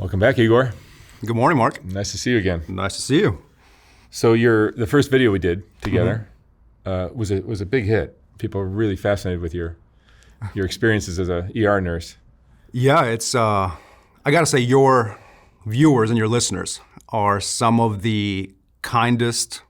Welcome back, Igor. Good morning, Mark. Nice to see you again. Nice to see you. So the first video we did together was a big hit. People were really fascinated with your experiences as a ER nurse. Yeah, it's I gotta say, your viewers and your listeners are some of the kindest,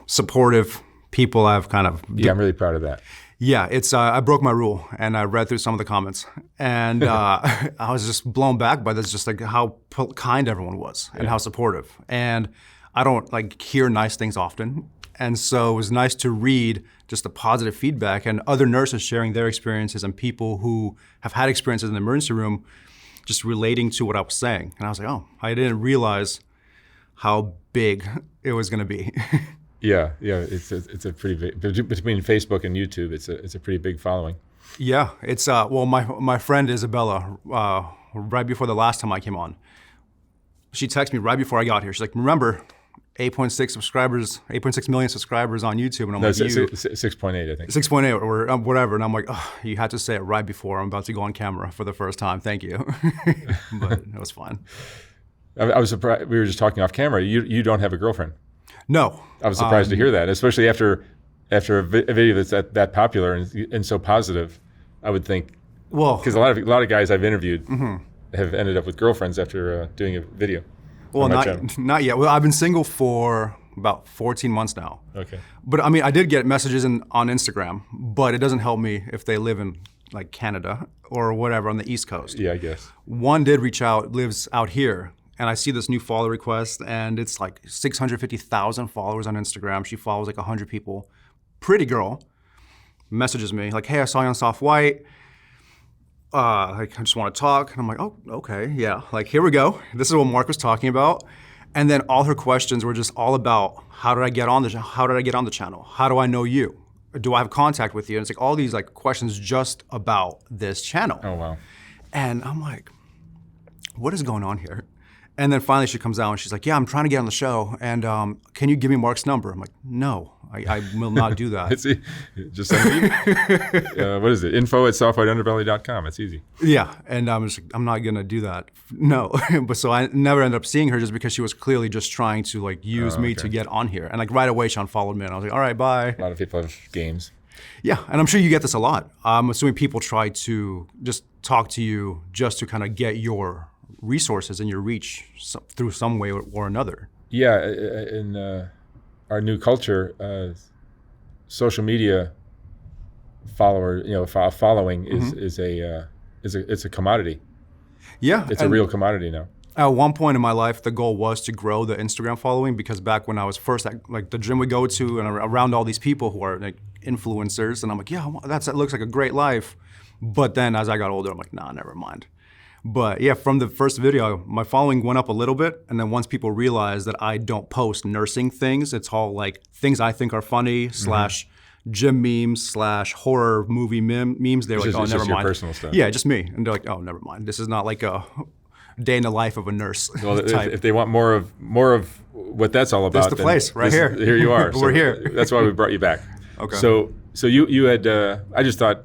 supportive people I've kind of... Yeah, I'm really proud of that. Yeah, it's I broke my rule and I read through some of the comments, and I was just blown back by this, just like how kind everyone was and how supportive. And I don't hear nice things often, and so it was nice to read just the positive feedback and other nurses sharing their experiences and people who have had experiences in the emergency room just relating to what I was saying. And I was like, oh, I didn't realize how big it was going to be. Yeah, it's a pretty big, between Facebook and YouTube, it's a pretty big following. Yeah, it's well, my friend Isabella, right before the last time I came on, she texted me right before I got here. She's like, remember, 8.6 million subscribers on YouTube, and I'm like, 6.8, I think. 6.8 or whatever, and I'm like, oh, you had to say it right before I'm about to go on camera for the first time. Thank you, but it was fun. I was surprised. We were just talking off camera. You don't have a girlfriend. No. I was surprised to hear that, especially after a video that's that popular and so positive. I would think, well, because a lot of guys I've interviewed have ended up with girlfriends after doing a video. Well, not yet. Well, I've been single for about 14 months now. Okay. But I mean, I did get messages on Instagram, but it doesn't help me if they live in like Canada or whatever on the East Coast. Yeah, I guess. One did reach out, lives out here. And I see this new follow request, and it's like 650,000 followers on Instagram. She follows like 100 people. Pretty girl messages me like, hey, I saw you on Soft White. I just want to talk. And I'm like, oh, okay, yeah. Like, here we go. This is what Mark was talking about. And then all her questions were just all about, how did I get on the channel? How do I know you? Do I have contact with you? And it's like all these like questions just about this channel. Oh, wow. And I'm like, what is going on here? And then finally she comes out and she's like, yeah, I'm trying to get on the show, and can you give me Mark's number? I'm like, no, I will not do that. Just send me. What is it? info@softwhiteunderbelly.com. It's easy. Yeah, and I'm just like, I'm not gonna do that. No, but so I never ended up seeing her just because she was clearly just trying to like use me to get on here. And like right away she unfollowed me, and I was like, all right, bye. A lot of people have games. Yeah, and I'm sure you get this a lot. I'm assuming people try to just talk to you just to kind of get your resources and your reach through some way or another. Yeah, in our new culture, social media following is a commodity. Yeah, it's a real commodity now. At one point in my life, the goal was to grow the Instagram following, because back when I was first at like the gym we go to and around all these people who are like influencers, and I'm like, yeah, that looks like a great life. But then as I got older, I'm like, nah, never mind. But yeah, from the first video, my following went up a little bit, and then once people realized that I don't post nursing things, it's all like things I think are funny / gym memes / horror movie memes. They're like, oh, never mind. Your personal stuff. Yeah, just me. And they're like, oh, never mind. This is not like a day in the life of a nurse. Well, if they want more of what that's all about, this is the place right here. Here you are. We're here. That's why we brought you back. Okay. So you had. I just thought.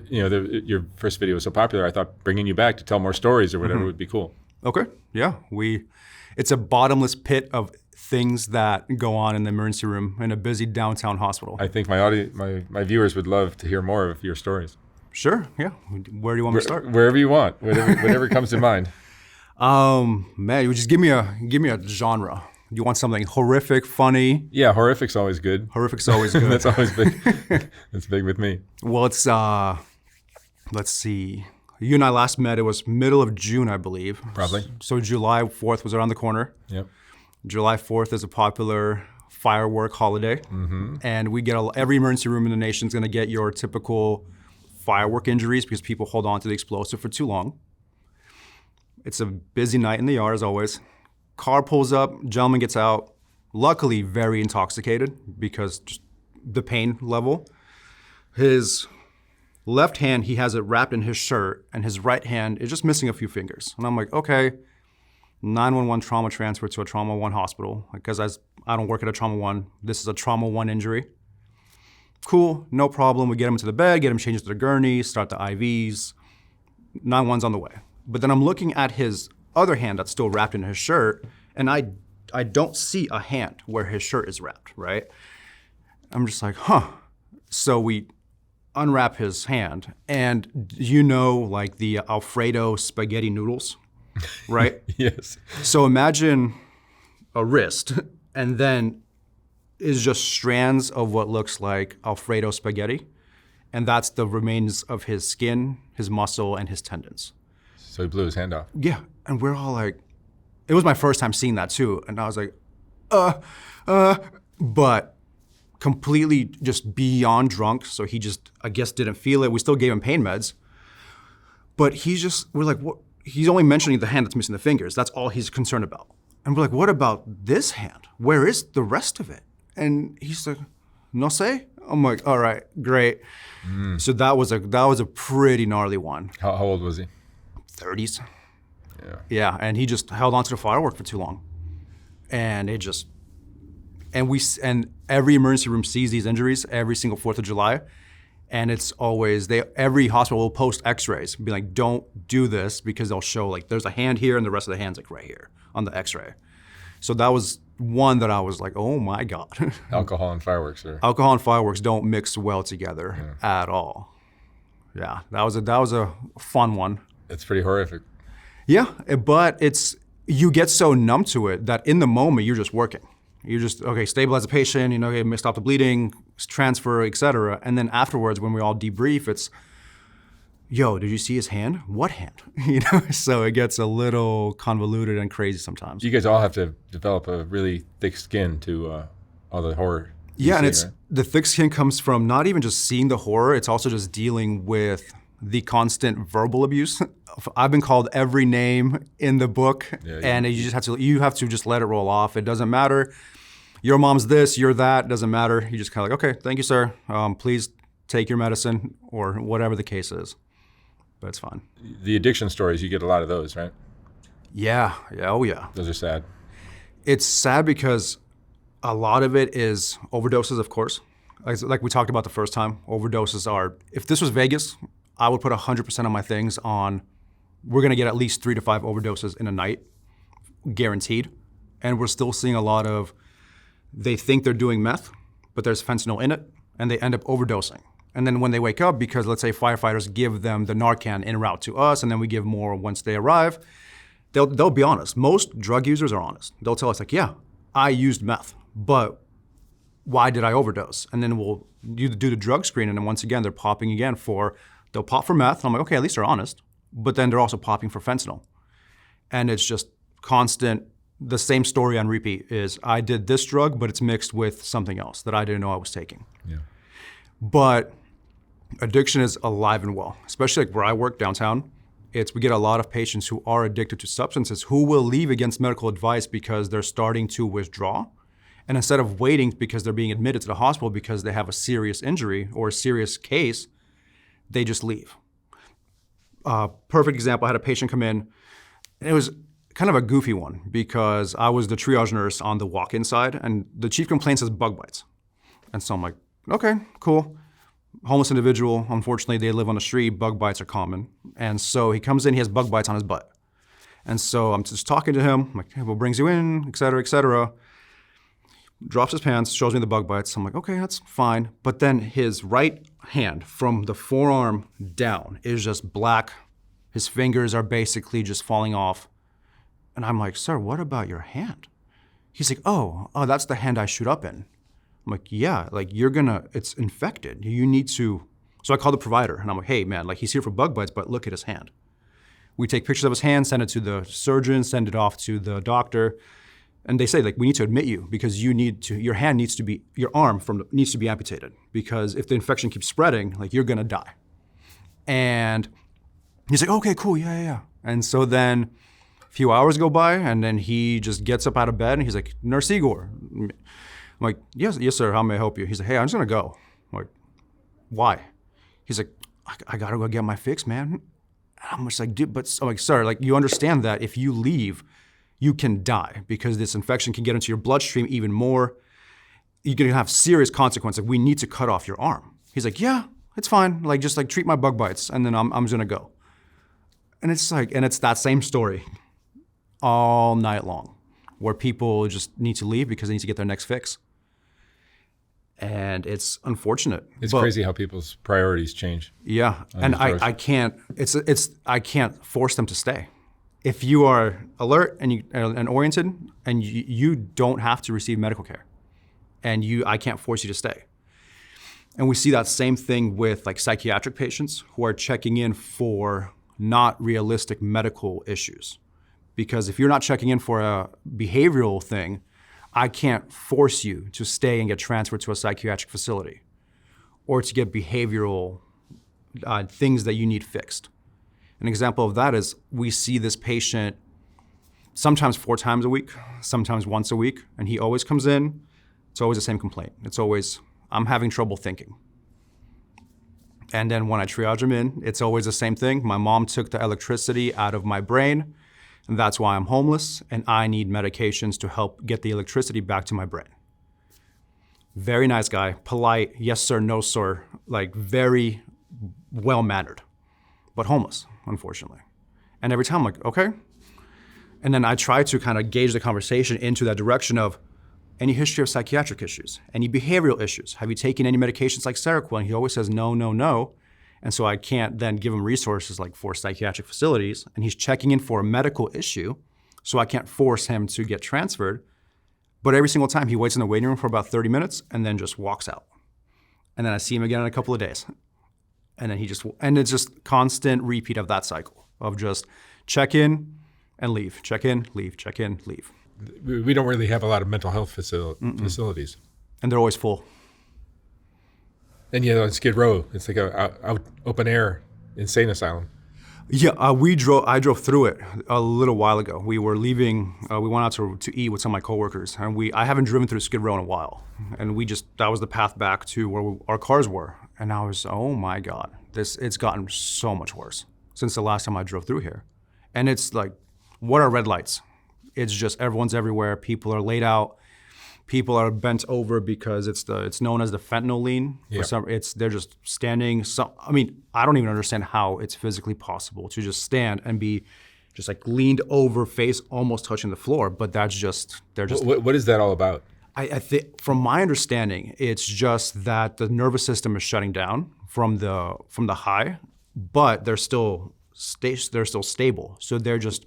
Your first video was so popular, I thought bringing you back to tell more stories or whatever would be cool. Okay, yeah. It's a bottomless pit of things that go on in the emergency room in a busy downtown hospital. I think my viewers would love to hear more of your stories. Sure, yeah. Where do you want me to start? Wherever you want, whatever comes to mind. Man, you just give me a genre. You want something horrific, funny? Yeah, horrific's always good. Horrific's always good. That's always big. That's big with me. Well, it's, let's see. You and I last met, it was middle of June, I believe. Probably. So July 4th was around the corner. Yep. July 4th is a popular firework holiday. And we get every emergency room in the nation is gonna get your typical firework injuries because people hold on to the explosive for too long. It's a busy night in the ER as always. Car pulls up, gentleman gets out, luckily very intoxicated because just the pain level. His left hand, he has it wrapped in his shirt, and his right hand is just missing a few fingers. And I'm like, okay, 911 trauma transfer to a Trauma 1 hospital, because I don't work at a Trauma 1. This is a Trauma 1 injury. Cool, no problem. We get him into the bed, get him changed to the gurney, start the IVs. 911's on the way. But then I'm looking at his other hand that's still wrapped in his shirt, and I don't see a hand where his shirt is wrapped, right? I'm just like, huh. So we unwrap his hand, and like the Alfredo spaghetti noodles, right? Yes. So imagine a wrist, and then is just strands of what looks like Alfredo spaghetti, and that's the remains of his skin, his muscle, and his tendons. So he blew his hand off. Yeah, and we're all like, it was my first time seeing that too, and I was like, but completely just beyond drunk, so he just, I guess, didn't feel it. We still gave him pain meds, but we're like, what? He's only mentioning the hand that's missing the fingers. That's all he's concerned about. And we're like, what about this hand? Where is the rest of it? And he's like, no sé. I'm like, all right, great. So that was a pretty gnarly one. How old was he? 30s. Yeah. Yeah, and he just held on to the firework for too long. And it just, and every emergency room sees these injuries every single 4th of July. And it's always, every hospital will post x-rays, be like, don't do this, because they'll show like, there's a hand here and the rest of the hand's like right here on the x-ray. So that was one that I was like, oh my God. Alcohol and fireworks, or? Alcohol and fireworks don't mix well together at all. Yeah, that was a fun one. It's pretty horrific. Yeah, but you get so numb to it that in the moment you're just working. You're just, okay, stabilize the patient, okay, stop the bleeding, transfer, et cetera. And then afterwards, when we all debrief, it's, yo, did you see his hand? What hand? So it gets a little convoluted and crazy sometimes. You guys all have to develop a really thick skin to all the horror. Yeah, and the thick skin comes from not even just seeing the horror, it's also just dealing with the constant verbal abuse. I've been called every name in the book, and you just have to just let it roll off. It doesn't matter. Your mom's this, you're that, doesn't matter. You just kind of like, okay, thank you, sir. Please take your medicine, or whatever the case is. But it's fine. The addiction stories, you get a lot of those, right? Yeah, oh yeah. Those are sad. It's sad because a lot of it is overdoses, of course. Like we talked about the first time, overdoses are, if this was Vegas, I would put 100% of my things on, we're gonna get at least 3 to 5 overdoses in a night, guaranteed. And we're still seeing a lot of, they think they're doing meth, but there's fentanyl in it, and they end up overdosing. And then when they wake up, because let's say firefighters give them the Narcan en route to us, and then we give more once they arrive, they'll be honest. Most drug users are honest. They'll tell us like, yeah, I used meth, but why did I overdose? And then we'll do the drug screen, and then once again, they're popping again they'll pop for meth, and I'm like, okay, at least they're honest. But then they're also popping for fentanyl. And it's just constant, the same story on repeat is, I did this drug, but it's mixed with something else that I didn't know I was taking. Yeah. But addiction is alive and well, especially like where I work downtown. We get a lot of patients who are addicted to substances who will leave against medical advice because they're starting to withdraw. And instead of waiting because they're being admitted to the hospital because they have a serious injury or a serious case, they just leave. Perfect example, I had a patient come in, and it was kind of a goofy one because I was the triage nurse on the walk-in side, and the chief complaint says bug bites. And so I'm like, okay, cool. Homeless individual, unfortunately, they live on the street, bug bites are common. And so he comes in, he has bug bites on his butt. And so I'm just talking to him, I'm like, hey, what brings you in, et cetera, et cetera. Drops his pants, shows me the bug bites. I'm like, okay, that's fine. But then his right hand from the forearm down is just black. His fingers are basically just falling off. And I'm like, sir, what about your hand? He's like, oh, that's the hand I shoot up in. I'm like, yeah, like it's infected. You need to. So I called the provider and I'm like, hey man, like he's here for bug bites, but look at his hand. We take pictures of his hand, send it to the surgeon, send it off to the doctor. And they say, like, we need to admit you because your hand needs to be, your arm needs to be amputated because if the infection keeps spreading, like you're gonna die. And he's like, okay, cool, yeah. And so then a few hours go by and then he just gets up out of bed and he's like, Nurse-Igor. I'm like, yes, sir, how may I help you? He's like, hey, I'm just gonna go. I'm like, why? He's like, I gotta go get my fix, man. I'm just like, dude, but I'm like, sir, like you understand that if you leave, you can die because this infection can get into your bloodstream even more. You're gonna have serious consequences. We need to cut off your arm. He's like, yeah, it's fine. Like, just like treat my bug bites and then I'm just gonna go. And it's that same story all night long, where people just need to leave because they need to get their next fix. And it's unfortunate. It's crazy how people's priorities change. Yeah, and I can't. I can't force them to stay. If you are alert and oriented, and you don't have to receive medical care, and I can't force you to stay. And we see that same thing with like psychiatric patients who are checking in for not realistic medical issues. Because if you're not checking in for a behavioral thing, I can't force you to stay and get transferred to a psychiatric facility or to get behavioral things that you need fixed. An example of that is we see this patient sometimes 4 times a week, sometimes once a week, and he always comes in. It's always the same complaint. It's always, I'm having trouble thinking. And then when I triage him in, it's always the same thing. My mom took the electricity out of my brain, and that's why I'm homeless, and I need medications to help get the electricity back to my brain. Very nice guy, polite, yes sir, no sir, like very well-mannered, but homeless, unfortunately. And every time I'm like, okay. And then I try to kind of gauge the conversation into that direction of any history of psychiatric issues, any behavioral issues. Have you taken any medications like Seroquel? And he always says no, no, no. And so I can't then give him resources like for psychiatric facilities, and he's checking in for a medical issue, so I can't force him to get transferred. But every single time he waits in the waiting room for about 30 minutes and then just walks out. And then I see him again in a couple of days. And then and it's just constant repeat of that cycle of just check in and leave, check in, leave, check in, leave. We don't really have a lot of mental health facilities. And they're always full. And on Skid Row, it's like a open air insane asylum. Yeah, I drove through it a little while ago. We were leaving, we went out to eat with some of my coworkers, and I haven't driven through Skid Row in a while. And that was the path back to where our cars were. And I was, oh my God, it's gotten so much worse since the last time I drove through here. And it's like, what are red lights? It's just everyone's everywhere. People are laid out. People are bent over because it's known as the fentanyl lean. Yeah. They're just standing. I don't even understand how it's physically possible to just stand and be just like leaned over, face almost touching the floor. But they're just. What is that all about? I think, from my understanding, it's just that the nervous system is shutting down from the high, but they're still stable. So they're just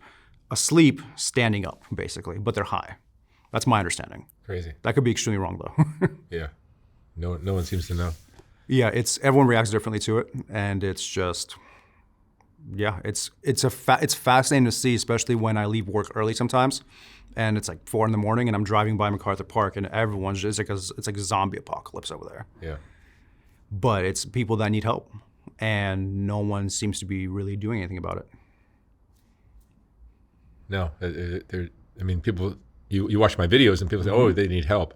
asleep, standing up, basically, but they're high. That's my understanding. Crazy. That could be extremely wrong, though. Yeah. No one seems to know. Yeah, everyone reacts differently to it, and it's just, yeah, it's fascinating to see, especially when I leave work early sometimes, and it's like 4 a.m, and I'm driving by MacArthur Park, and everyone's just it's like a zombie apocalypse over there. Yeah. But it's people that need help, and no one seems to be really doing anything about it. No, people. You watch my videos and people say, "Oh, they need help."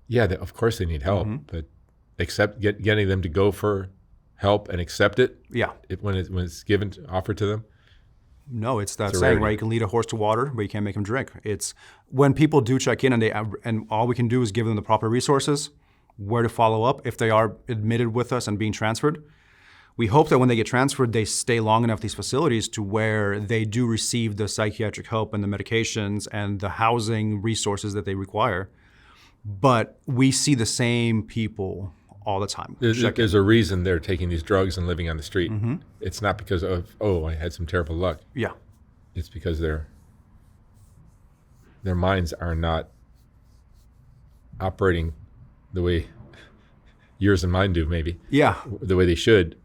Yeah, of course they need help, but getting them to go for help and accept it. Yeah. When it's offered to them. No, it's that saying, right? You can lead a horse to water, but you can't make him drink. It's when people do check in and all we can do is give them the proper resources, where to follow up if they are admitted with us and being transferred. We hope that when they get transferred, they stay long enough at these facilities to where they do receive the psychiatric help and the medications and the housing resources that they require. But we see the same people all the time. There's a reason they're taking these drugs and living on the street. It's not because of, I had some terrible luck. Yeah. It's because their minds are not operating the way yours and mine do, maybe. Yeah. The way they should.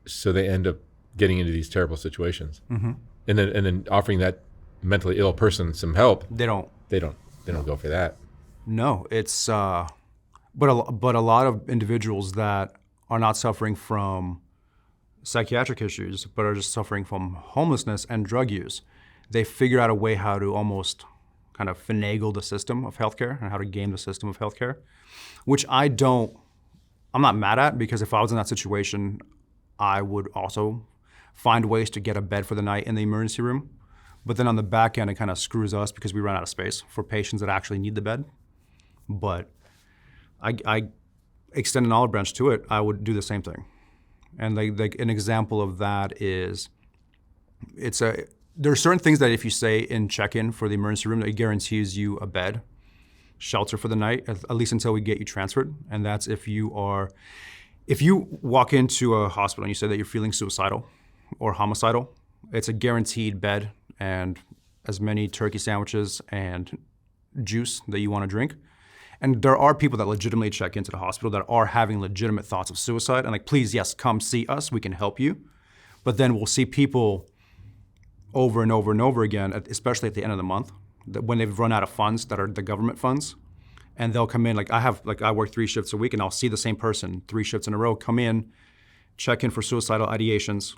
So they end up getting into these terrible situations, and then offering that mentally ill person some help. They don't go for that. No, it's but a lot of individuals that are not suffering from psychiatric issues, but are just suffering from homelessness and drug use, they figure out a way how to almost kind of finagle the system of healthcare and how to game the system of healthcare, which I'm not mad at, because if I was in that situation, I would also find ways to get a bed for the night in the emergency room. But then on the back end, it kind of screws us because we run out of space for patients that actually need the bed. But I extend an olive branch to it, I would do the same thing. And like an example of that is There are certain things that if you say in check-in for the emergency room, that it guarantees you a bed, shelter for the night, at least until we get you transferred. And that's if you walk into a hospital and you say that you're feeling suicidal or homicidal, it's a guaranteed bed and as many turkey sandwiches and juice that you want to drink. And there are people that legitimately check into the hospital that are having legitimate thoughts of suicide. And like, please, yes, come see us. We can help you. But then we'll see people over and over and over again, especially at the end of the month, when they've run out of funds that are the government funds. And they'll come in, I work 3 shifts a week, and I'll see the same person 3 shifts in a row come in, check in for suicidal ideations.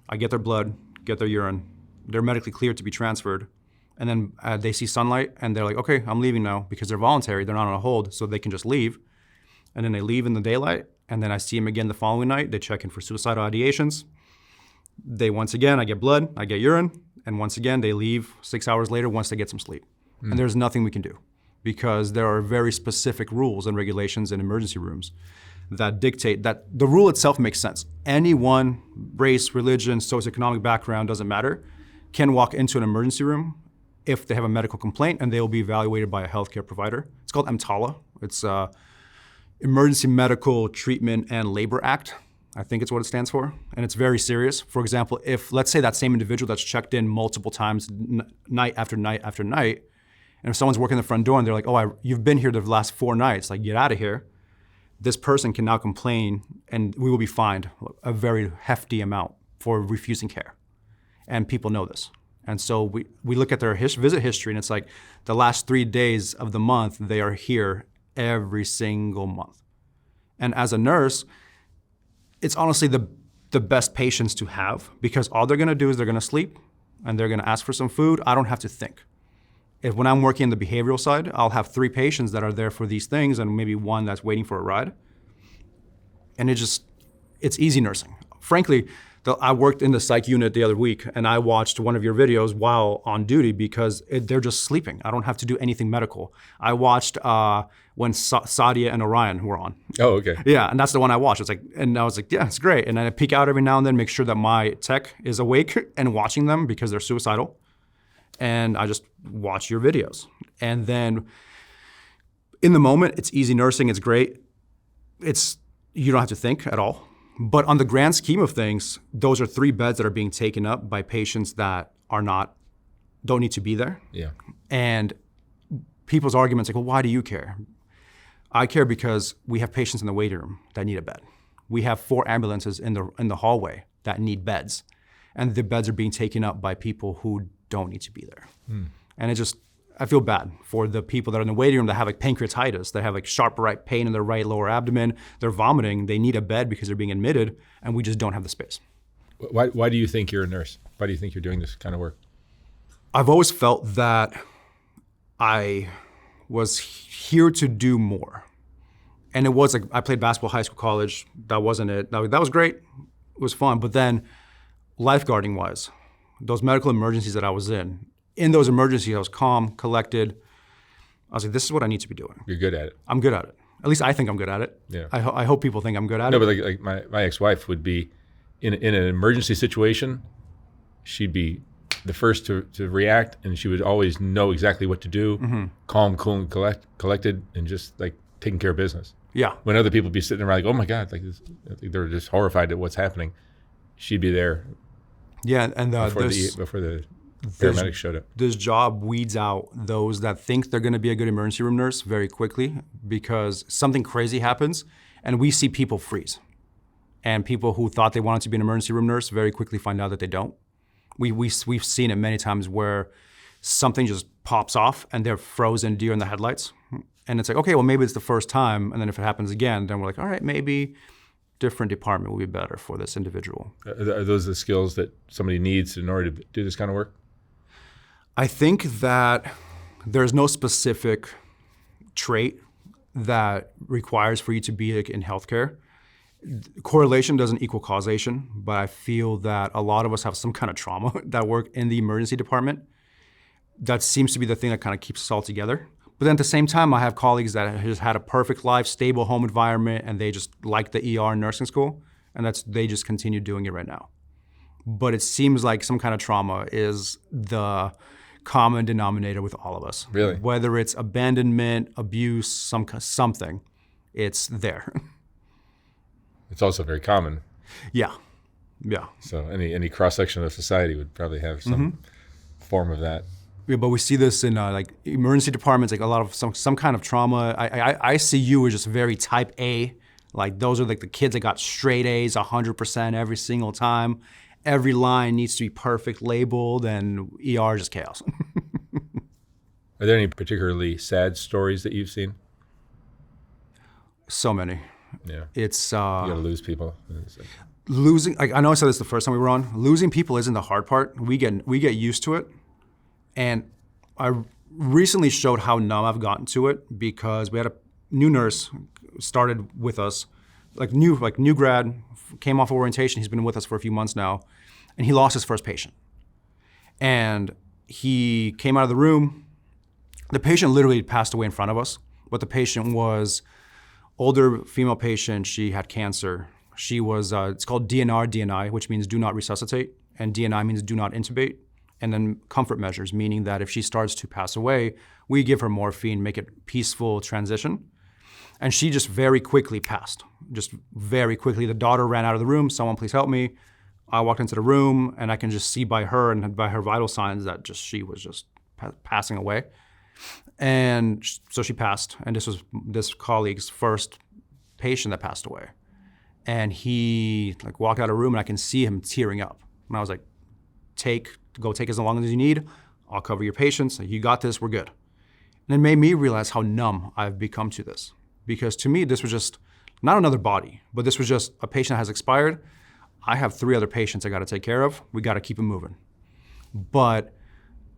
I get their blood, get their urine. They're medically cleared to be transferred. And then they see sunlight, and they're like, okay, I'm leaving now, because they're voluntary. They're not on a hold, so they can just leave. And then they leave in the daylight, and then I see them again the following night. They check in for suicidal ideations. Once again, I get blood, I get urine, and once again, they leave 6 hours later once they get some sleep. And there's nothing we can do, because there are very specific rules and regulations in emergency rooms that dictate that the rule itself makes sense. Anyone, race, religion, socioeconomic background, doesn't matter, can walk into an emergency room if they have a medical complaint, and they will be evaluated by a healthcare provider. It's called EMTALA. It's Emergency Medical Treatment and Labor Act. I think it's what it stands for, and it's very serious. For example, if, let's say that same individual that's checked in multiple times, night after night after night, and if someone's working the front door and they're like, oh, you've been here the last 4 nights, like, get out of here, this person can now complain, and we will be fined a very hefty amount for refusing care. And people know this. And so we look at their visit history, and it's like the last 3 days of the month, they are here every single month. And as a nurse, it's honestly the best patients to have, because all they're gonna do is they're gonna sleep, and they're gonna ask for some food. I don't have to think. When I'm working in the behavioral side, I'll have 3 patients that are there for these things, and maybe 1 that's waiting for a ride. And it's easy nursing. Frankly, I worked in the psych unit the other week, and I watched one of your videos while on duty, because they're just sleeping. I don't have to do anything medical. I watched when Sadia and Orion were on. Oh, okay. Yeah, and that's the one I watched. And I was like, yeah, it's great. And then I peek out every now and then, make sure that my tech is awake and watching them, because they're suicidal. And I just watch your videos. And then in the moment, it's easy nursing, it's great. You don't have to think at all. But on the grand scheme of things, those are 3 beds that are being taken up by patients that don't need to be there. Yeah. And people's arguments like, well, why do you care? I care because we have patients in the waiting room that need a bed. We have 4 ambulances in the hallway that need beds. And the beds are being taken up by people who don't need to be there. And I feel bad for the people that are in the waiting room that have like pancreatitis, that have like sharp right pain in their right lower abdomen, they're vomiting, they need a bed because they're being admitted, and we just don't have the space. Why do you think you're a nurse? Why do you think you're doing this kind of work? I've always felt that I was here to do more. And it was like, I played basketball, high school, college, that wasn't it. That was great, it was fun, but then lifeguarding wise, those medical emergencies that I was in those emergencies, I was calm, collected. I was like, this is what I need to be doing. You're good at it. I'm good at it. At least I think I'm good at it. Yeah. I hope people think I'm good at it. No, but like my ex-wife would be, in an emergency situation, she'd be the first to react, and she would always know exactly what to do, calm, cool, and collected, and just like taking care of business. Yeah. When other people would be sitting around like, oh my God, like this, they're just horrified at what's happening, she'd be there. Yeah, and before the paramedics showed up. This job weeds out those that think they're going to be a good emergency room nurse very quickly, because something crazy happens and we see people freeze. And people who thought they wanted to be an emergency room nurse very quickly find out that they don't. We've seen it many times where something just pops off and they're frozen deer in the headlights. And it's like, okay, well, maybe it's the first time. And then if it happens again, then we're like, all right, maybe different department will be better for this individual. Are those the skills that somebody needs in order to do this kind of work? I think that there's no specific trait that requires for you to be in healthcare. Correlation doesn't equal causation, but I feel that a lot of us have some kind of trauma that work in the emergency department. That seems to be the thing that kind of keeps us all together. But then at the same time, I have colleagues that have just had a perfect life, stable home environment, and they just like the ER and nursing school, and they just continue doing it right now. but it seems like some kind of trauma is the common denominator with all of us. Really? Whether it's abandonment, abuse, something, it's there. It's also very common. Yeah. So any cross-section of society would probably have some form of that. Yeah, but we see this in like emergency departments, like a lot of some kind of trauma. ICU is just very type A. Like those are like the kids that got straight A's 100% every single time. Every line needs to be perfect labeled, and ER is just chaos. Are there any particularly sad stories that you've seen? So many. Yeah. It's you gotta lose people. Losing. Like, I know I said this the first time we were on. Losing people isn't the hard part. We get used to it, and I recently showed how numb I've gotten to it because we had a new nurse started with us, new grad, came off orientation. He's been with us for a few months now, and he lost his first patient. And he came out of the room. The patient literally passed away in front of us, but the patient was older female patient. She had cancer. She was, it's called DNI, which means do not resuscitate, and DNI means do not intubate, and then comfort measures, meaning that if she starts to pass away, we give her morphine, make it peaceful transition. And she just very quickly passed, just very quickly. The daughter ran out of the room, someone please help me. I walked into the room, and I can just see by her and by her vital signs that she was just passing away. And so she passed, and this was this colleague's first patient that passed away. And he walked out of the room, and I can see him tearing up. And I was like, go take as long as you need. I'll cover your patients. You got this, we're good. And it made me realize how numb I've become to this. Because to me, this was just not another body, but this was just a patient that has expired. I have 3 other patients I got to take care of. We got to keep them moving. But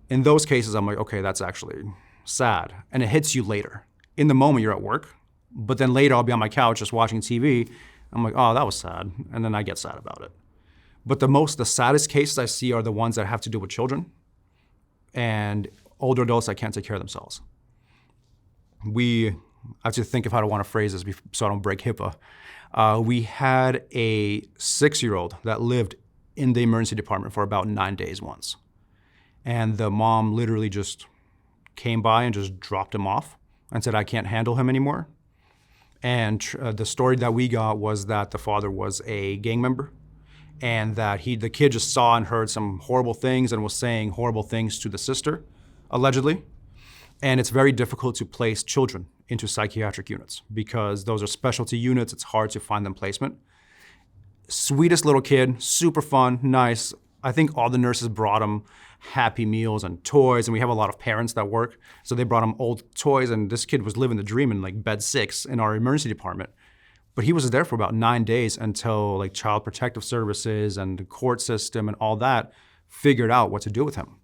in those cases, I'm like, okay, that's actually sad. And it hits you later. In the moment, you're at work, but then later I'll be on my couch just watching TV. I'm like, oh, that was sad. And then I get sad about it. But the saddest cases I see are the ones that have to do with children and older adults that can't take care of themselves. I have to think of how to want to phrase this so I don't break HIPAA. We had a 6-year-old that lived in the emergency department for about 9 days once. And the mom literally just came by and just dropped him off and said, I can't handle him anymore. And the story that we got was that the father was a gang member and that the kid just saw and heard some horrible things and was saying horrible things to the sister, allegedly. And it's very difficult to place children into psychiatric units because those are specialty units. It's hard to find them placement. Sweetest little kid, super fun, nice. I think all the nurses brought him Happy Meals and toys, and we have a lot of parents that work, so they brought him old toys, and this kid was living the dream in bed 6 in our emergency department. But he was there for about 9 days until Child Protective Services and the court system and all that figured out what to do with him.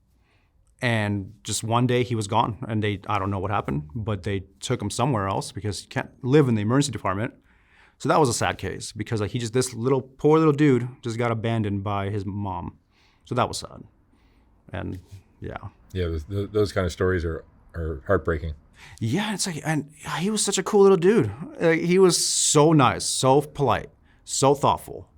And just one day he was gone, and I don't know what happened, but they took him somewhere else because he can't live in the emergency department. So that was a sad case because this poor little dude just got abandoned by his mom. So that was sad. And yeah. Yeah, those kind of stories are heartbreaking. Yeah, it's and he was such a cool little dude. He was so nice, so polite, so thoughtful.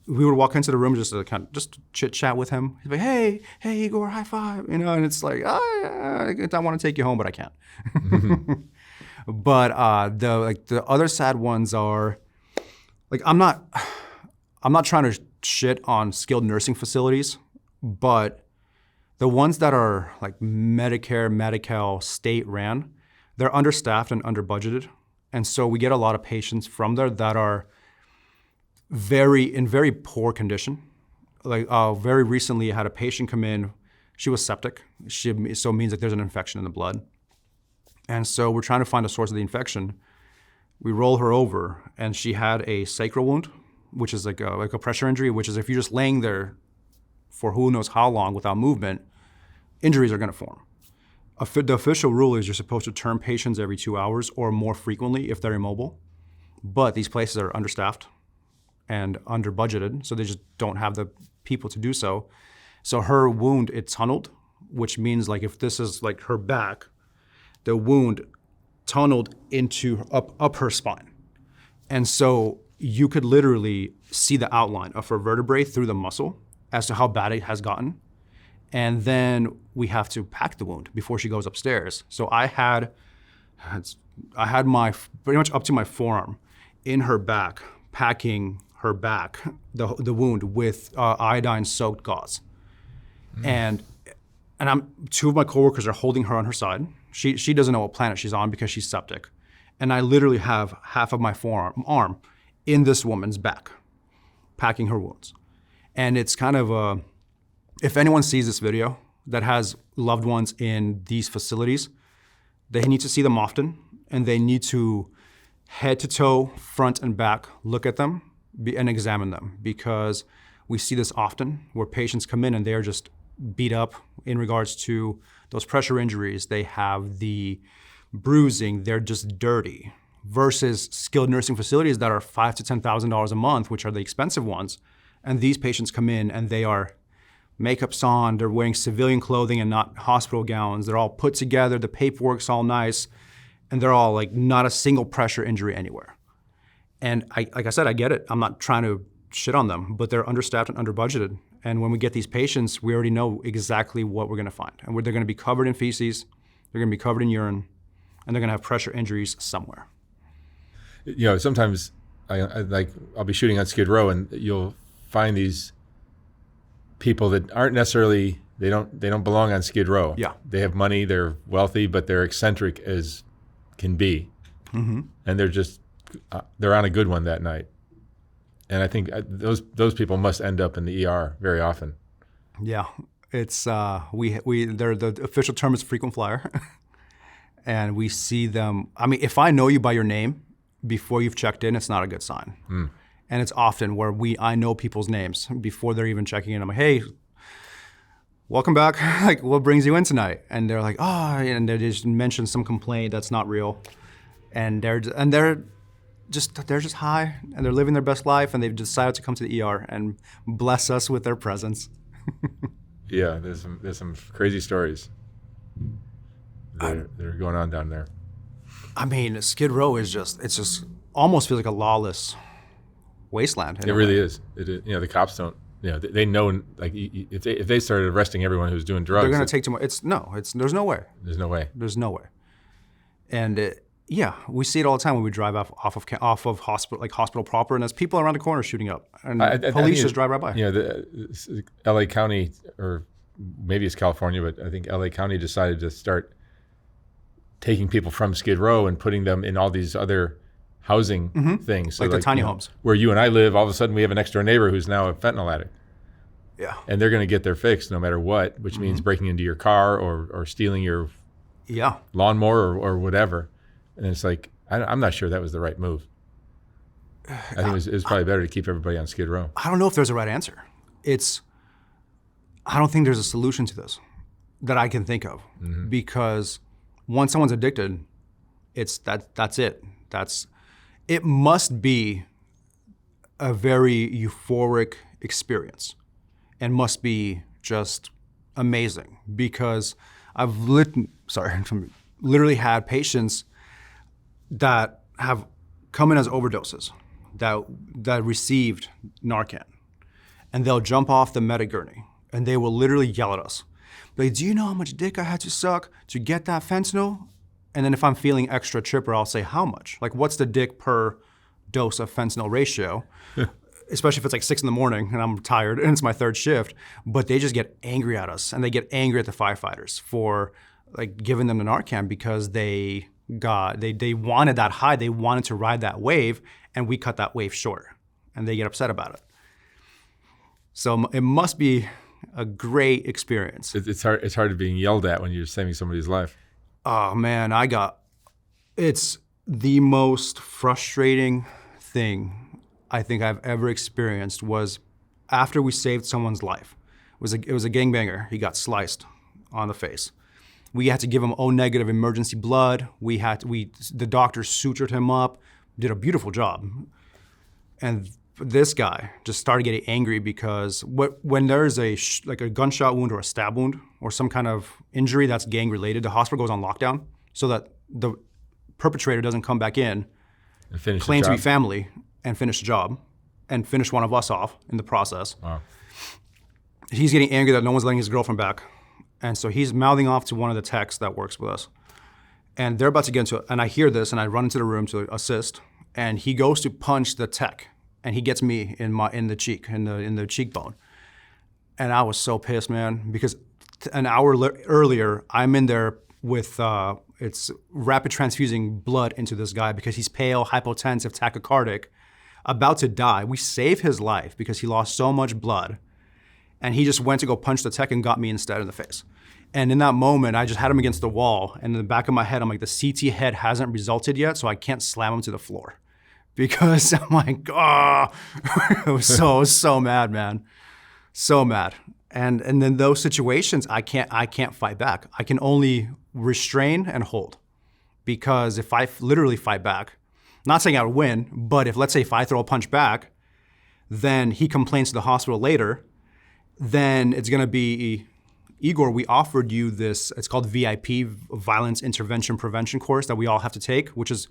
We would walk into the room just to chit chat with him. He'd be like, hey Igor, high five, and it's like, I want to take you home, but I can't. But the other sad ones are, I'm not trying to shit on skilled nursing facilities, but the ones that are Medicare, Medi-Cal, state ran, they're understaffed and under-budgeted. And so we get a lot of patients from there that are in very poor condition. Very recently I had a patient come in, she was septic. So it means there's an infection in the blood. And so we're trying to find a source of the infection. We roll her over and she had a sacral wound, which is like a pressure injury, which is if you're just laying there for who knows how long without movement, injuries are going to form. The official rule is you're supposed to turn patients every 2 hours or more frequently if they're immobile. But these places are understaffed and under budgeted, so they just don't have the people to do so. So her wound, it tunneled, which means if this is her back, the wound tunneled into up her spine. And so you could literally see the outline of her vertebrae through the muscle. as to how bad it has gotten. And then we have to pack the wound before she goes upstairs. So I had my, pretty much up to my forearm in her back, packing her back, the wound with iodine-soaked gauze. And two of my coworkers are holding her on her side. She doesn't know what planet she's on because she's septic. And I literally have half of my arm in this woman's back, packing her wounds. And it's kind of if anyone sees this video that has loved ones in these facilities, they need to see them often, and they need to head to toe, front and back, look at them and examine them, because we see this often where patients come in and they are just beat up in regards to those pressure injuries. They have the bruising, they're just dirty, versus skilled nursing facilities that are $5,000 to $10,000 a month, which are the expensive ones. And these patients come in and they are makeup's on, they're wearing civilian clothing and not hospital gowns. They're all put together, the paperwork's all nice, and they're all like not a single pressure injury anywhere. And like I said, I get it. I'm not trying to shit on them, but they're understaffed and underbudgeted. And when we get these patients, we already know exactly what we're gonna find. And they're gonna be covered in feces, they're gonna be covered in urine, and they're gonna have pressure injuries somewhere. You know, sometimes I'll be shooting on Skid Row, and you'll find these people that aren't necessarily, they don't belong on Skid Row. Yeah. They have money, they're wealthy, but they're eccentric as can be. Mm-hmm. And they're on a good one that night. And I think those people must end up in the ER very often. Yeah, it's the official term is frequent flyer, and we see them. I mean, if I know you by your name before you've checked in, it's not a good sign. Mm. And it's often where I know people's names before they're even checking in. I'm like, hey, welcome back. Like, what brings you in tonight? And they're like, oh, and they just mention some complaint that's not real, and they're just high, and they're living their best life, and they've decided to come to the ER and bless us with their presence. Yeah, there's some crazy stories that are going on down there. I mean, Skid Row is just almost feels like a lawless wasteland. It really is. It is. You know, the cops don't. You know, they know, like, if they started arresting everyone who's doing drugs, they're going to take too much. There's no way. There's no way. There's no way. And yeah, we see it all the time when we drive off of hospital proper, and there's people around the corner shooting up, and police just drive right by. You know, the LA County, or maybe it's California, but I think LA County decided to start taking people from Skid Row and putting them in all these other housing things. So like the tiny homes. Where you and I live, all of a sudden we have a next door neighbor who's now a fentanyl addict. Yeah. And they're going to get their fix no matter what, which means breaking into your car or stealing your lawnmower or whatever. And it's like, I'm not sure that was the right move. I think it was probably better to keep everybody on Skid Row. I don't know if there's a right answer. I don't think there's a solution to this that I can think of, because once someone's addicted, that's it. It must be a very euphoric experience and must be just amazing, because I've literally had patients that have come in as overdoses that received Narcan, and they'll jump off the medic gurney and they will literally yell at us. Like, do you know how much dick I had to suck to get that fentanyl? And then if I'm feeling extra chipper, I'll say, how much? Like, what's the dick per dose of fentanyl ratio? Especially if it's like 6 in the morning and I'm tired and it's my third shift. But they just get angry at us, and they get angry at the firefighters for like giving them the Narcan, because they wanted that high, they wanted to ride that wave, and we cut that wave short, and they get upset about it. So it must be a great experience. It's hard being yelled at when you're saving somebody's life. Oh man, it's the most frustrating thing I think I've ever experienced was after we saved someone's life. It was a gangbanger. He got sliced on the face. We had to give him O-negative emergency blood. The doctor sutured him up, did a beautiful job. And this guy just started getting angry because when there's a gunshot wound or a stab wound or some kind of injury that's gang related, the hospital goes on lockdown so that the perpetrator doesn't come back in, claim to be family, and finish the job, and finish one of us off in the process. Wow. he's getting angry that no one's letting his girlfriend back. And so he's mouthing off to one of the techs that works with us. And they're about to get into it. And I hear this, and I run into the room to assist. And he goes to punch the tech, and he gets me in the cheekbone. And I was so pissed, man, because an hour earlier, I'm in there with it's rapid transfusing blood into this guy because he's pale, hypotensive, tachycardic, about to die. We saved his life because he lost so much blood. And he just went to go punch the tech and got me instead in the face. And in that moment, I just had him against the wall. And in the back of my head, I'm like, the CT head hasn't resulted yet, so I can't slam him to the floor. Because I'm like, oh, I was so mad, man. So mad. And in those situations, I can't fight back. I can only restrain and hold. Because if I literally fight back, not saying I would win, but let's say if I throw a punch back, then he complains to the hospital later, then it's gonna be, Igor, we offered you this, it's called VIP, Violence Intervention Prevention course that we all have to take, which is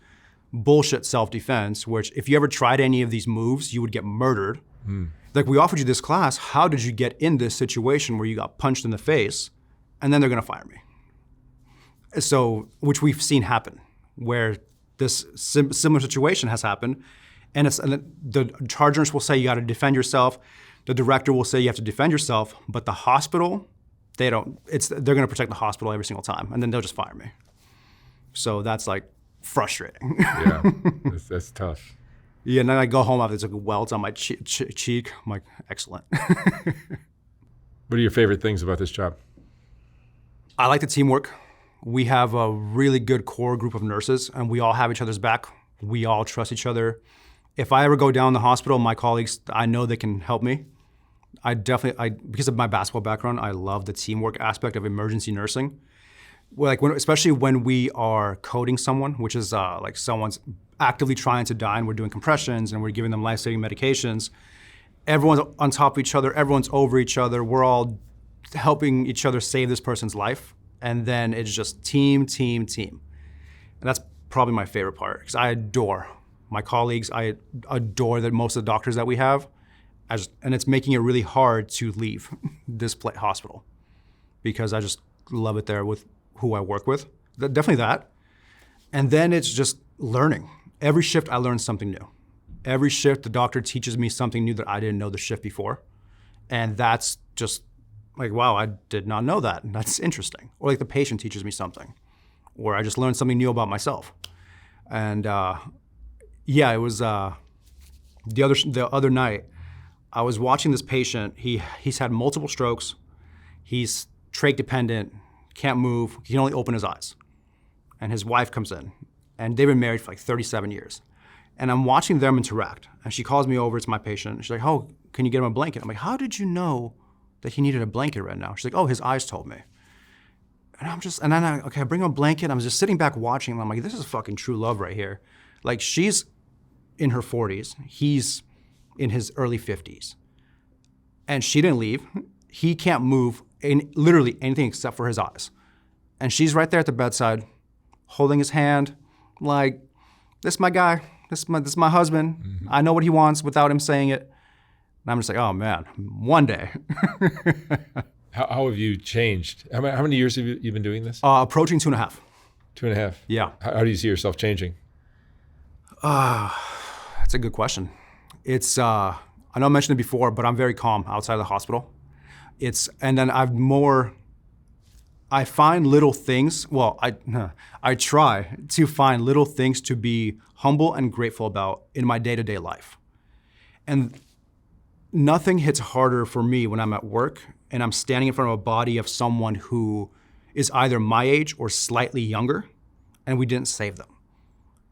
bullshit self-defense, which if you ever tried any of these moves, you would get murdered. Like, we offered you this class, how did you get in this situation where you got punched in the face, and then they're gonna fire me? So, which we've seen happen, where this similar situation has happened, and the charge nurse will say you gotta defend yourself, the director will say you have to defend yourself, but the hospital, they're gonna protect the hospital every single time, and then they'll just fire me. So that's like frustrating. Yeah, that's tough. Yeah, and then I go home after it's like welts on my cheek. I'm like, excellent. What are your favorite things about this job? I like the teamwork. We have a really good core group of nurses, and we all have each other's back. We all trust each other. If I ever go down in the hospital, my colleagues, I know they can help me. Because of my basketball background, I love the teamwork aspect of emergency nursing. Especially when we are coding someone, which is like someone's actively trying to die and we're doing compressions and we're giving them life-saving medications. Everyone's on top of each other, everyone's over each other. We're all helping each other save this person's life. And then it's just team. And that's probably my favorite part, because I adore my colleagues. I adore most of the doctors that we have. And it's making it really hard to leave this hospital, because I just love it there with who I work with. Definitely that. And then it's just learning. Every shift I learn something new. Every shift the doctor teaches me something new that I didn't know the shift before. And that's just like, wow, I did not know that. That's interesting. Or like the patient teaches me something, or I just learned something new about myself. And it was the other night, I was watching this patient. He's had multiple strokes. He's trach dependent, can't move, he can only open his eyes. And his wife comes in, and they've been married for like 37 years. And I'm watching them interact. And she calls me over, it's my patient. She's like, oh, can you get him a blanket? I'm like, how did you know that he needed a blanket right now? She's like, oh, his eyes told me. And I bring him a blanket. I'm just sitting back watching him. I'm like, this is fucking true love right here. Like, she's in her 40s. He's in his early 50s. And she didn't leave. He can't move in literally anything except for his eyes. And she's right there at the bedside, holding his hand, like, this is my guy. This is my husband. Mm-hmm. I know what he wants without him saying it. And I'm just like, oh man, one day. How have you changed? How many years have you been doing this? Approaching 2.5. 2.5? Yeah. How do you see yourself changing? That's a good question. It's, I know I mentioned it before, but I'm very calm outside of the hospital. And then I find little things, I try to find little things to be humble and grateful about in my day-to-day life. And nothing hits harder for me when I'm at work and I'm standing in front of a body of someone who is either my age or slightly younger, and we didn't save them.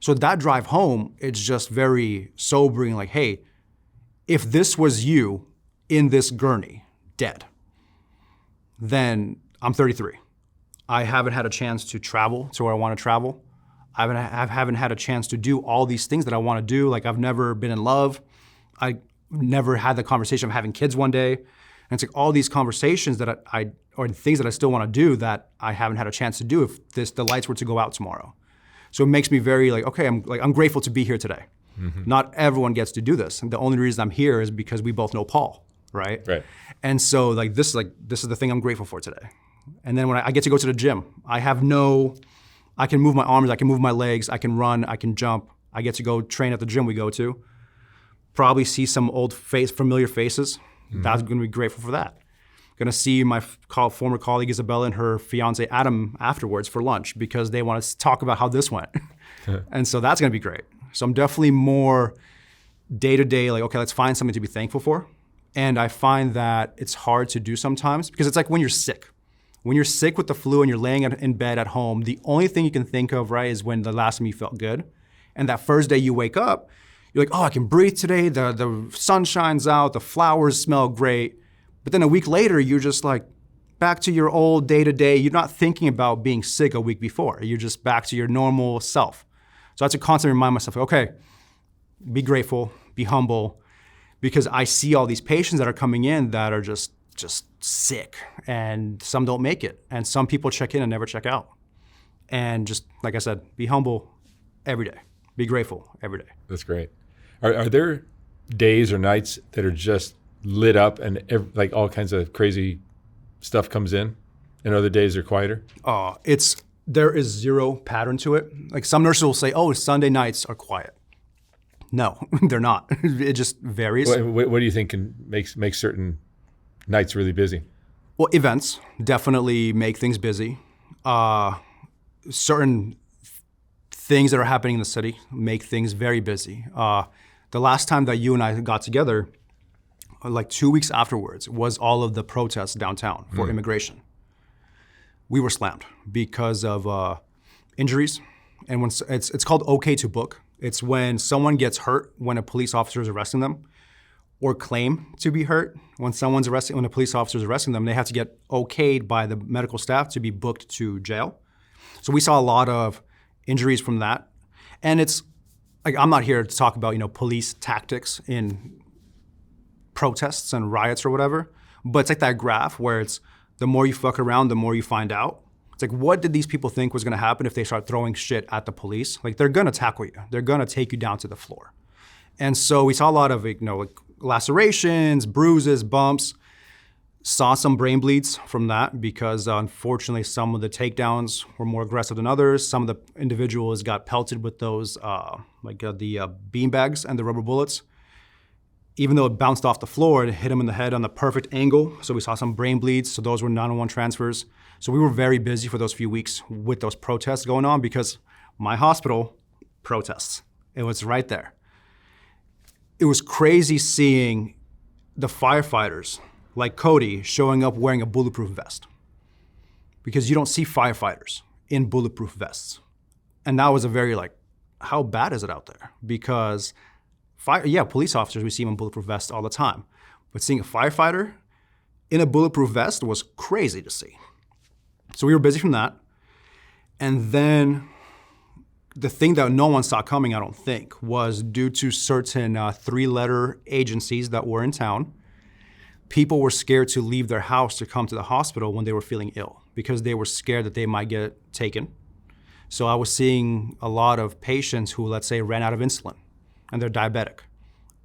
So that drive home, it's just very sobering, like, hey, if this was you in this gurney, dead, then I'm 33. I haven't had a chance to travel to where I want to travel. I haven't had a chance to do all these things that I want to do. Like, I've never been in love. I never had the conversation of having kids one day. And it's like all these conversations that or things that I still want to do that I haven't had a chance to do if the lights were to go out tomorrow. So it makes me very like, okay, I'm grateful to be here today. Mm-hmm. Not everyone gets to do this. And the only reason I'm here is because we both know Paul, right? Right. And so like this is the thing I'm grateful for today. And then when I get to go to the gym, I can move my arms, I can move my legs, I can run, I can jump. I get to go train at the gym we go to. Probably see some familiar faces. Mm-hmm. That's going to be grateful for that. Going to see my former colleague Isabella and her fiance Adam afterwards for lunch because they want to talk about how this went. And so that's going to be great. So I'm definitely more day-to-day, like, okay, let's find something to be thankful for. And I find that it's hard to do sometimes because it's like when you're sick. When you're sick with the flu and you're laying in bed at home, the only thing you can think of, right, is when the last time you felt good. And that first day you wake up, you're like, oh, I can breathe today. The sun shines out. The flowers smell great. But then a week later, you're just like back to your old day-to-day. You're not thinking about being sick a week before. You're just back to your normal self. So I have to constantly remind myself, okay, be grateful, be humble, because I see all these patients that are coming in that are just sick, and some don't make it. And some people check in and never check out. And just, like I said, be humble every day. Be grateful every day. That's great. Are there days or nights that are just lit up and like all kinds of crazy stuff comes in, and other days are quieter? There is zero pattern to it. Like some nurses will say, oh, Sunday nights are quiet. No, they're not. It just varies. What do you think can make certain nights really busy? Well, events definitely make things busy. Certain things that are happening in the city make things very busy. The last time that you and I got together, like 2 weeks afterwards, was all of the protests downtown for immigration. We were slammed because of injuries. And when it's called okay to book. It's when someone gets hurt when a police officer is arresting them, or claim to be hurt when a police officer is arresting them. They have to get okayed by the medical staff to be booked to jail. So we saw a lot of injuries from that. And it's like, I'm not here to talk about, police tactics in protests and riots or whatever, but it's like that graph where it's the more you fuck around, the more you find out. It's like, what did these people think was gonna happen if they start throwing shit at the police? Like, they're gonna tackle you. They're gonna take you down to the floor. And so we saw a lot of, like lacerations, bruises, bumps, saw some brain bleeds from that because unfortunately some of the takedowns were more aggressive than others. Some of the individuals got pelted with those the bean bags and the rubber bullets. Even though it bounced off the floor, it hit him in the head on the perfect angle. So we saw some brain bleeds. So those were 911 transfers. So we were very busy for those few weeks with those protests going on because my hospital, protests. It was right there. It was crazy seeing the firefighters like Cody showing up wearing a bulletproof vest, because you don't see firefighters in bulletproof vests. And that was a very how bad is it out there? Because police officers, we see them in bulletproof vests all the time. But seeing a firefighter in a bulletproof vest was crazy to see. So we were busy from that. And then the thing that no one saw coming, I don't think, was due to certain 3-letter agencies that were in town, people were scared to leave their house to come to the hospital when they were feeling ill because they were scared that they might get taken. So I was seeing a lot of patients who, let's say, ran out of insulin and they're diabetic.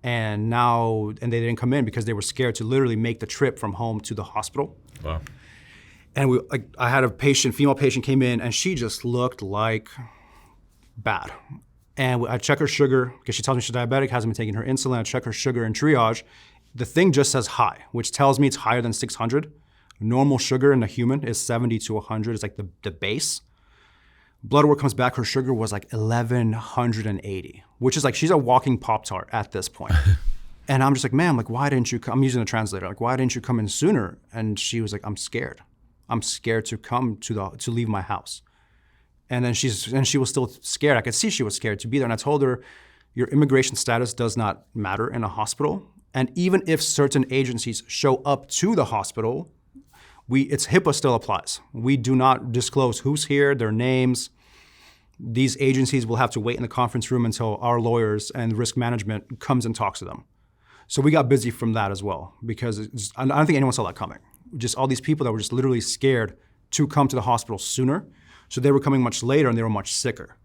And they didn't come in because they were scared to literally make the trip from home to the hospital. Wow. And I had a female patient came in and she just looked like bad. And I check her sugar because she tells me she's diabetic, hasn't been taking her insulin. I check her sugar in triage. The thing just says high, which tells me it's higher than 600. Normal sugar in a human is 70 to 100. It's like the base. Blood work comes back, her sugar was like 1,180, which is like she's a walking Pop-Tart at this point. And I'm just like, ma'am, why didn't you come? I'm using a translator. Why didn't you come in sooner? And she was like, I'm scared. I'm scared to come to leave my house. And then she was still scared. I could see she was scared to be there. And I told her, your immigration status does not matter in a hospital. And even if certain agencies show up to the hospital, it's HIPAA still applies. We do not disclose who's here, their names. These agencies will have to wait in the conference room until our lawyers and risk management comes and talks to them. So we got busy from that as well because I don't think anyone saw that coming. Just all these people that were just literally scared to come to the hospital sooner. So they were coming much later and they were much sicker.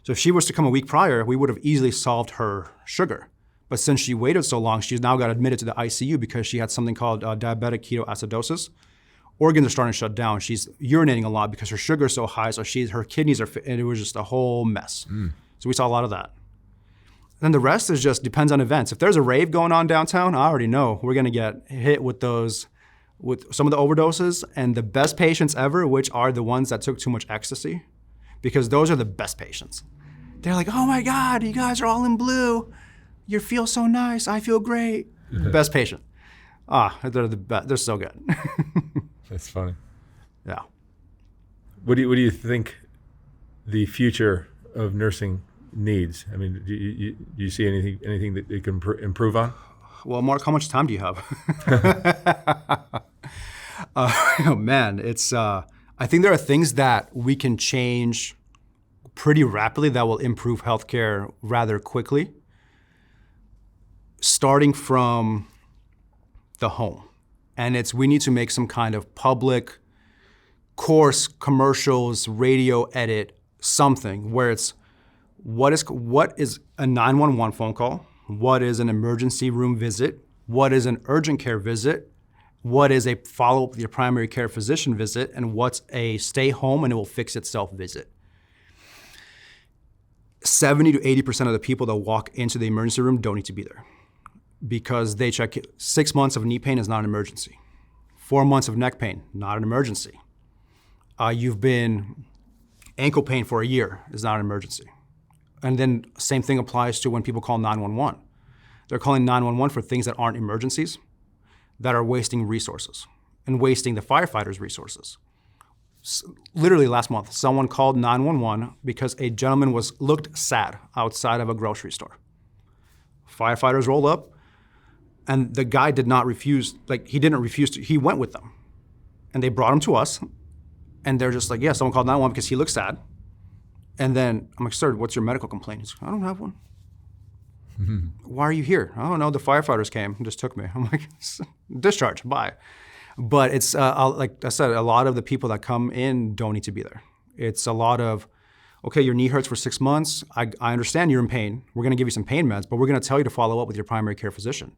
So if she was to come a week prior, we would have easily solved her sugar. But since she waited so long, she's now got admitted to the ICU because she had something called diabetic ketoacidosis. Organs are starting to shut down. She's urinating a lot because her sugar is so high, so her kidneys are, and it was just a whole mess. So we saw a lot of that. Then the rest is just depends on events. If there's a rave going on downtown, I already know we're gonna get hit with some of the overdoses, and the best patients ever, which are the ones that took too much ecstasy, because those are the best patients. They're like, oh my God, you guys are all in blue. You feel so nice, I feel great. Best patient. They're the best, they're so good. That's funny. Yeah. What do you the future of nursing needs? I mean, do you see anything that it can improve on? Well, Mark, how much time do you have? Oh man, I think there are things that we can change pretty rapidly that will improve healthcare rather quickly, starting from the home. And we need to make some kind of public course, commercials, radio edit, something where it's what is a 911 phone call? What is an emergency room visit? What is an urgent care visit? What is a follow-up with your primary care physician visit? And what's a stay home and it will fix itself visit? 70 to 80% of the people that walk into the emergency room don't need to be there because they check 6 months of knee pain is not an emergency. 4 months of neck pain, not an emergency. You've been ankle pain for a year is not an emergency. And then same thing applies to when people call 911. They're calling 911 for things that aren't emergencies, that are wasting resources and wasting the firefighters' resources. Literally last month, someone called 911 because a gentleman looked sad outside of a grocery store. Firefighters rolled up, and the guy did not refuse, he didn't refuse to, he went with them. And they brought him to us, and they're just like, yeah, someone called 911 because he looked sad. And then I'm like, sir, what's your medical complaint? He's like, I don't have one. Why are you here? I don't know, the firefighters came and just took me. I'm like, discharge, bye. But it's, like I said, a lot of the people that come in don't need to be there. It's a lot of, okay, your knee hurts for 6 months. I understand you're in pain. We're gonna give you some pain meds, but we're gonna tell you to follow up with your primary care physician.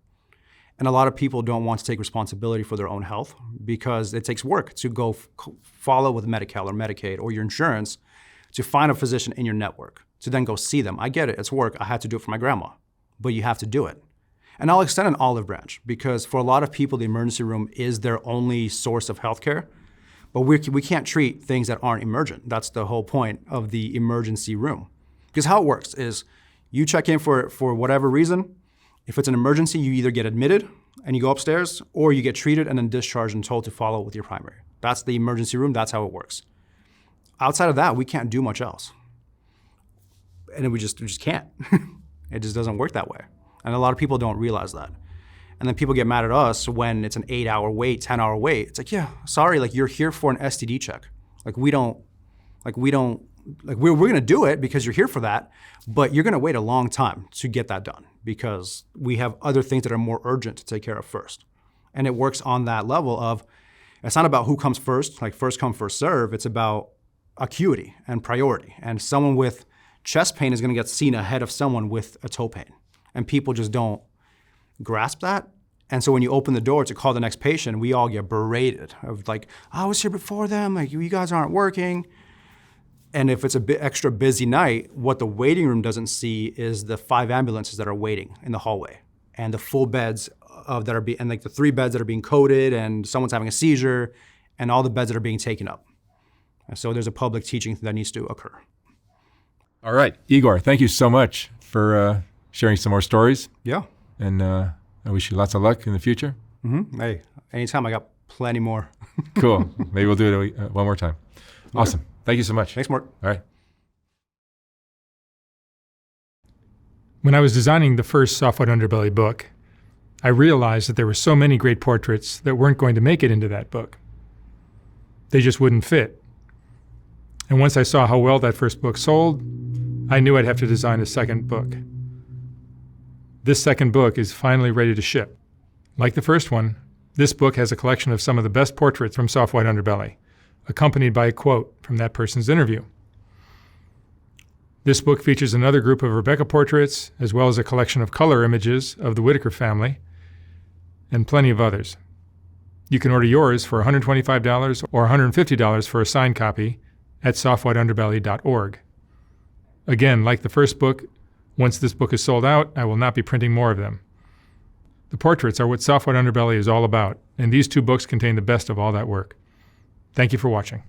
And a lot of people don't want to take responsibility for their own health because it takes work to go follow with Medi-Cal or Medicaid or your insurance to find a physician in your network, to then go see them. I get it, it's work. I had to do it for my grandma, but you have to do it. And I'll extend an olive branch because for a lot of people, the emergency room is their only source of healthcare, but we can't treat things that aren't emergent. That's the whole point of the emergency room. Because how it works is you check in for whatever reason. If it's an emergency, you either get admitted and you go upstairs, or you get treated and then discharged and told to follow with your primary. That's the emergency room, that's how it works. Outside of that, we can't do much else. And we just can't. It just doesn't work that way. And a lot of people don't realize that. And then people get mad at us when it's an 8-hour wait, 10-hour wait. It's like, yeah, sorry, you're here for an STD check. We're gonna do it because you're here for that, but you're gonna wait a long time to get that done because we have other things that are more urgent to take care of first. And it works on that level of, it's not about who comes first, first come, first serve. It's about acuity and priority. And someone with chest pain is gonna get seen ahead of someone with a toe pain. And people just don't grasp that. And so when you open the door to call the next patient, we all get berated of I was here before them, you guys aren't working. And if it's a bit extra busy night, what the waiting room doesn't see is the 5 ambulances that are waiting in the hallway and the full beds that are and the 3 beds that are being coded and someone's having a seizure and all the beds that are being taken up. And so there's a public teaching that needs to occur. All right, Igor, thank you so much for sharing some more stories. Yeah. And I wish you lots of luck in the future. Mm-hmm. Hey, anytime, I got plenty more. Cool. Maybe we'll do it one more time. Awesome. Okay. Thank you so much. Thanks, Mark. All right. When I was designing the first Soft-White Underbelly book, I realized that there were so many great portraits that weren't going to make it into that book. They just wouldn't fit. And once I saw how well that first book sold, I knew I'd have to design a second book. This second book is finally ready to ship. Like the first one, this book has a collection of some of the best portraits from Soft-White Underbelly, accompanied by a quote from that person's interview. This book features another group of Rebecca portraits, as well as a collection of color images of the Whitaker family, and plenty of others. You can order yours for $125 or $150 for a signed copy at softwhiteunderbelly.org. Again, like the first book, once this book is sold out, I will not be printing more of them. The portraits are what Soft White Underbelly is all about, and these two books contain the best of all that work. Thank you for watching.